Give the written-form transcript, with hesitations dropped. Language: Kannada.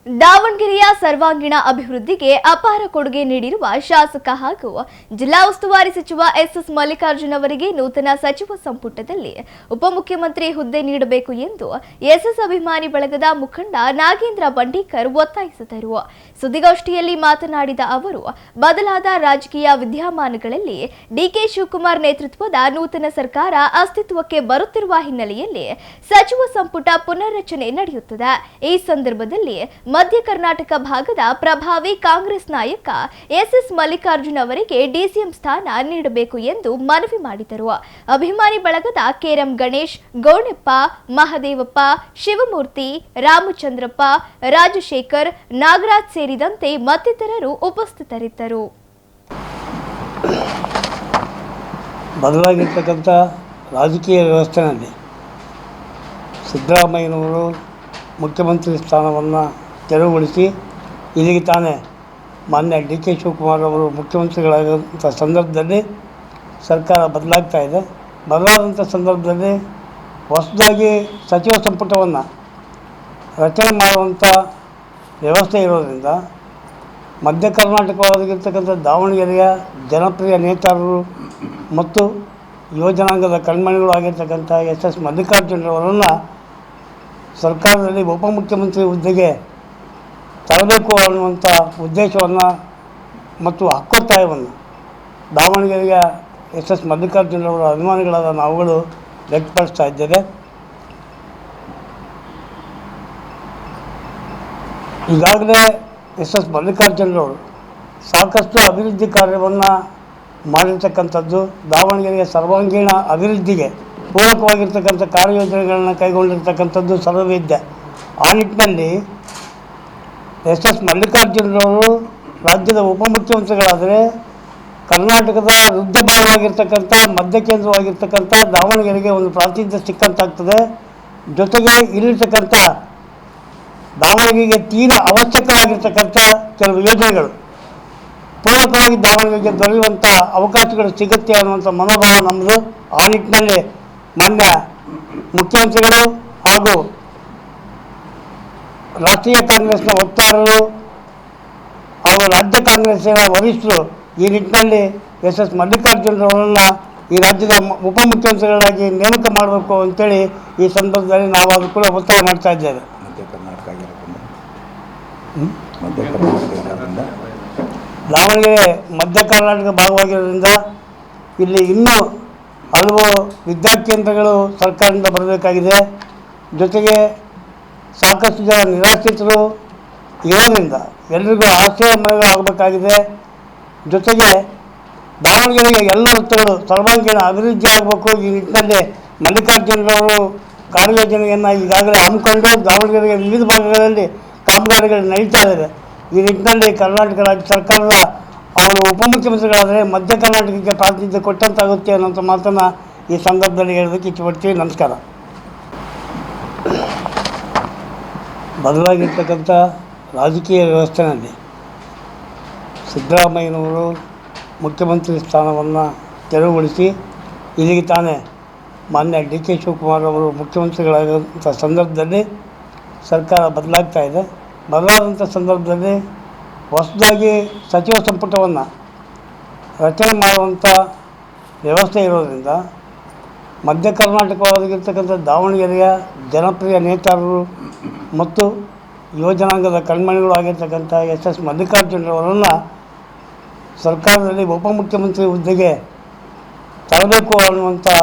ದಾವಣಗೆರೆಯ ಸರ್ವಾಂಗೀಣ ಅಭಿವೃದ್ಧಿಗೆ ಅಪಾರ ಕೊಡುಗೆ ನೀಡಿರುವ ಶಾಸಕ ಹಾಗೂ ಜಿಲ್ಲಾ ಉಸ್ತುವಾರಿ ಸಚಿವ ಎಸ್ ಮಲ್ಲಿಕಾರ್ಜುನ್ ಅವರಿಗೆ ನೂತನ ಸಚಿವ ಸಂಪುಟದಲ್ಲಿ ಉಪಮುಖ್ಯಮಂತ್ರಿ ಹುದ್ದೆ ನೀಡಬೇಕು ಎಂದು ಎಸ್ಎಸ್ ಅಭಿಮಾನಿ ಬಳಗದ ಮುಖಂಡ ನಾಗೇಂದ್ರ ಬಂಡೀಕರ್ ಒತ್ತಾಯಿಸಿದರು. ಸುದ್ದಿಗೋಷ್ಠಿಯಲ್ಲಿ ಮಾತನಾಡಿದ ಅವರು, ಬದಲಾದ ರಾಜಕೀಯ ವಿದ್ಯಮಾನಗಳಲ್ಲಿ ಡಿಕೆ ಶಿವಕುಮಾರ್ ನೇತೃತ್ವದ ನೂತನ ಸರ್ಕಾರ ಅಸ್ತಿತ್ವಕ್ಕೆ ಬರುತ್ತಿರುವ ಹಿನ್ನೆಲೆಯಲ್ಲಿ ಸಚಿವ ಸಂಪುಟ ಪುನರ್ರಚನೆ ನಡೆಯುತ್ತದೆ. ಈ ಸಂದರ್ಭದಲ್ಲಿ ಮಧ್ಯ ಕರ್ನಾಟಕ ಭಾಗದ ಪ್ರಭಾವಿ ಕಾಂಗ್ರೆಸ್ ನಾಯಕ ಎಸ್ ಮಲ್ಲಿಕಾರ್ಜುನ್ ಅವರಿಗೆ ಡಿಸಿಎಂ ಸ್ಥಾನ ನೀಡಬೇಕು ಎಂದು ಮನವಿ ಮಾಡಿದರು. ಅಭಿಮಾನಿ ಬಳಗದ ಕೆಎಂ ಗಣೇಶ್, ಗೌಣೆಪ್ಪ, ಮಹದೇವಪ್ಪ, ಶಿವಮೂರ್ತಿ, ರಾಮಚಂದ್ರಪ್ಪ, ರಾಜಶೇಖರ್, ನಾಗರಾಜ್ ಸೇರಿದಂತೆ ಮತ್ತಿತರರು ಉಪಸ್ಥಿತರಿದ್ದರು. ಬದಲಾಗಿರ್ತಕ್ಕಂಥ ರಾಜಕೀಯ ವ್ಯವಸ್ಥೆಯಲ್ಲಿ ಸಿದ್ದರಾಮಯ್ಯನವರು ಮುಖ್ಯಮಂತ್ರಿ ಸ್ಥಾನವನ್ನು ತೆರವುಗೊಳಿಸಿ ಇಲ್ಲಿಗೆ ತಾನೇ ಮಾನ್ಯ ಡಿ ಕೆ ಶಿವಕುಮಾರ್ ಅವರು ಮುಖ್ಯಮಂತ್ರಿಗಳಾದಂಥ ಸಂದರ್ಭದಲ್ಲಿ ಸರ್ಕಾರ ಬದಲಾಗ್ತಾ ಇದೆ. ಬದಲಾದಂಥ ಸಂದರ್ಭದಲ್ಲಿ ಹೊಸದಾಗಿ ಸಚಿವ ಸಂಪುಟವನ್ನು ರಚನೆ ಮಾಡುವಂಥ ವ್ಯವಸ್ಥೆ ಇರೋದರಿಂದ ಮಧ್ಯ ಕರ್ನಾಟಕವಾಗಿರ್ತಕ್ಕಂಥ ದಾವಣಗೆರೆಯ ಜನಪ್ರಿಯ ನೇತಾರರು ಮತ್ತು ಯುವಜನಾಂಗದ ಕಣ್ಮಣಿಗಳು ಆಗಿರ್ತಕ್ಕಂಥ ಎಸ್ ಮಲ್ಲಿಕಾರ್ಜುನರವರನ್ನು ಸರ್ಕಾರದಲ್ಲಿ ಉಪಮುಖ್ಯಮಂತ್ರಿ ಹುದ್ದೆಗೆ ತರಬೇಕು ಅನ್ನುವಂಥ ಉದ್ದೇಶವನ್ನು ಮತ್ತು ಹಕ್ಕೊತ್ತಾಯವನ್ನು ದಾವಣಗೆರೆಯ ಎಸ್ ಮಲ್ಲಿಕಾರ್ಜುನರವರ ಅಭಿಮಾನಿಗಳಾದ ನಾವುಗಳು ವ್ಯಕ್ತಪಡಿಸ್ತಾ ಇದ್ದೇವೆ. ಈಗಾಗಲೇ ಎಸ್ ಮಲ್ಲಿಕಾರ್ಜುನರವರು ಸಾಕಷ್ಟು ಅಭಿವೃದ್ಧಿ ಕಾರ್ಯವನ್ನು ಮಾಡಿರ್ತಕ್ಕಂಥದ್ದು, ದಾವಣಗೆರೆಯ ಸರ್ವಾಂಗೀಣ ಅಭಿವೃದ್ಧಿಗೆ ಪೂರಕವಾಗಿರ್ತಕ್ಕಂಥ ಕಾರ್ಯಯೋಜನೆಗಳನ್ನು ಕೈಗೊಂಡಿರ್ತಕ್ಕಂಥದ್ದು ಸರ್ವವಿದ್ಯೆ. ಆ ನಿಟ್ಟಿನಲ್ಲಿ ಎಸ್ ಮಲ್ಲಿಕಾರ್ಜುನರವರು ರಾಜ್ಯದ ಉಪಮುಖ್ಯಮಂತ್ರಿಗಳಾದರೆ ಕರ್ನಾಟಕದ ವೃದ್ಧ ಭಾಗವಾಗಿರ್ತಕ್ಕಂಥ ಮಧ್ಯ ಕೇಂದ್ರವಾಗಿರ್ತಕ್ಕಂಥ ದಾವಣಗೆರೆಗೆ ಒಂದು ಪ್ರಾತಿನಿಧ್ಯ ಸಿಕ್ಕಂತಾಗ್ತದೆ. ಜೊತೆಗೆ ಇಲ್ಲಿರ್ತಕ್ಕಂಥ ದಾವಣಗೆರೆಗೆ ತೀರಾ ಅವಶ್ಯಕವಾಗಿರ್ತಕ್ಕಂಥ ಕೆಲವು ಯೋಜನೆಗಳು ಪೂರಕವಾಗಿ ದಾವಣಗೆರೆಗೆ ದೊರೆಯುವಂಥ ಅವಕಾಶಗಳು ಸಿಗುತ್ತೆ ಅನ್ನುವಂಥ ಮನೋಭಾವ ನಮ್ಮದು. ಆ ನಿಟ್ಟಿನಲ್ಲಿ ಮಾನ್ಯ ಮುಖ್ಯಮಂತ್ರಿಗಳು ಹಾಗೂ ರಾಷ್ಟ್ರೀಯ ಕಾಂಗ್ರೆಸ್ನ ವಕ್ತಾರರು ಹಾಗೂ ರಾಜ್ಯ ಕಾಂಗ್ರೆಸ್ಸಿನ ವರಿಷ್ಠರು ಈ ನಿಟ್ಟಿನಲ್ಲಿ ಎಸ್ ಮಲ್ಲಿಕಾರ್ಜುನರವರನ್ನು ಈ ರಾಜ್ಯದ ಉಪಮುಖ್ಯಮಂತ್ರಿಗಳಾಗಿ ನೇಮಕ ಮಾಡಬೇಕು ಅಂತೇಳಿ ಈ ಸಂದರ್ಭದಲ್ಲಿ ನಾವು ಅದು ಕೂಡ ಒತ್ತಾಯ ಮಾಡ್ತಾ ಇದ್ದೇವೆ. ದಾವಣಗೆರೆ ಮಧ್ಯ ಕರ್ನಾಟಕ ಭಾಗವಾಗಿರೋದ್ರಿಂದ ಇಲ್ಲಿ ಇನ್ನೂ ಹಲವು ವಿದ್ಯಾಕೇಂದ್ರಗಳು ಸರ್ಕಾರದಿಂದ ಬರಬೇಕಾಗಿದೆ. ಜೊತೆಗೆ ಸಾಕಷ್ಟು ಜನ ನಿರಾಶ್ರಿತರು ಇರೋದ್ರಿಂದ ಎಲ್ರಿಗೂ ಆಶ್ರಯ ಮನೆಗಳು ಆಗಬೇಕಾಗಿದೆ. ಜೊತೆಗೆ ದಾವಣಗೆರೆಗೆ ಎಲ್ಲ ವೃತ್ತಗಳು ಸರ್ವಾಂಗೀಣ ಅಭಿವೃದ್ಧಿ ಆಗಬೇಕು. ಈ ನಿಟ್ಟಿನಲ್ಲಿ ಮಲ್ಲಿಕಾರ್ಜುನರವರು ಕಾರ್ಯಯೋಜನೆಯನ್ನು ಈಗಾಗಲೇ ಹಮ್ಮಿಕೊಂಡು ದಾವಣಗೆರೆಗೆ ವಿವಿಧ ಭಾಗಗಳಲ್ಲಿ ಕಾಮಗಾರಿಗಳು ನಡೀತಾ ಇದ್ದಾವೆ. ಈ ನಿಟ್ಟಿನಲ್ಲಿ ಕರ್ನಾಟಕ ರಾಜ್ಯ ಸರ್ಕಾರದ ಅವರು ಉಪಮುಖ್ಯಮಂತ್ರಿಗಳಾದರೆ ಮಧ್ಯ ಕರ್ನಾಟಕಕ್ಕೆ ಪ್ರಾತಿನಿಧ್ಯ ಕೊಟ್ಟಂತಾಗುತ್ತೆ ಅನ್ನೋಂಥ ಮಾತನ್ನು ಈ ಸಂದರ್ಭದಲ್ಲಿ ಹೇಳೋದಕ್ಕೆ ಇಷ್ಟಪಡ್ತೀವಿ. ನಮಸ್ಕಾರ. ಬದಲಾಗಿರ್ತಕ್ಕಂಥ ರಾಜಕೀಯ ವ್ಯವಸ್ಥೆಯಲ್ಲಿ ಸಿದ್ದರಾಮಯ್ಯನವರು ಮುಖ್ಯಮಂತ್ರಿ ಸ್ಥಾನವನ್ನು ತೆರವುಗೊಳಿಸಿ ಇಲ್ಲಿಗೆ ತಾನೇ ಮಾನ್ಯ ಡಿ ಕೆ ಶಿವಕುಮಾರ್ ಅವರು ಮುಖ್ಯಮಂತ್ರಿಗಳಾದಂಥ ಸಂದರ್ಭದಲ್ಲಿ ಸರ್ಕಾರ ಬದಲಾಗ್ತಾ ಇದೆ. ಬದಲಾದಂಥ ಸಂದರ್ಭದಲ್ಲಿ ಹೊಸದಾಗಿ ಸಚಿವ ಸಂಪುಟವನ್ನು ರಚನೆ ಮಾಡುವಂಥ ವ್ಯವಸ್ಥೆ ಇರೋದರಿಂದ ಮಧ್ಯ ಕರ್ನಾಟಕವಾಗಿರ್ತಕ್ಕಂಥ ದಾವಣಗೆರೆಯ ಜನಪ್ರಿಯ ನೇತಾರರು ಮತ್ತು ಯುವಜನಾಂಗದ ಕಣ್ಮಣಿಗಳು ಆಗಿರ್ತಕ್ಕಂಥ ಎಸ್ ಮಲ್ಲಿಕಾರ್ಜುನರವರನ್ನು ಸರ್ಕಾರದಲ್ಲಿ ಉಪಮುಖ್ಯಮಂತ್ರಿ ಹುದ್ದೆಗೆ ತರಬೇಕು ಅನ್ನುವಂಥ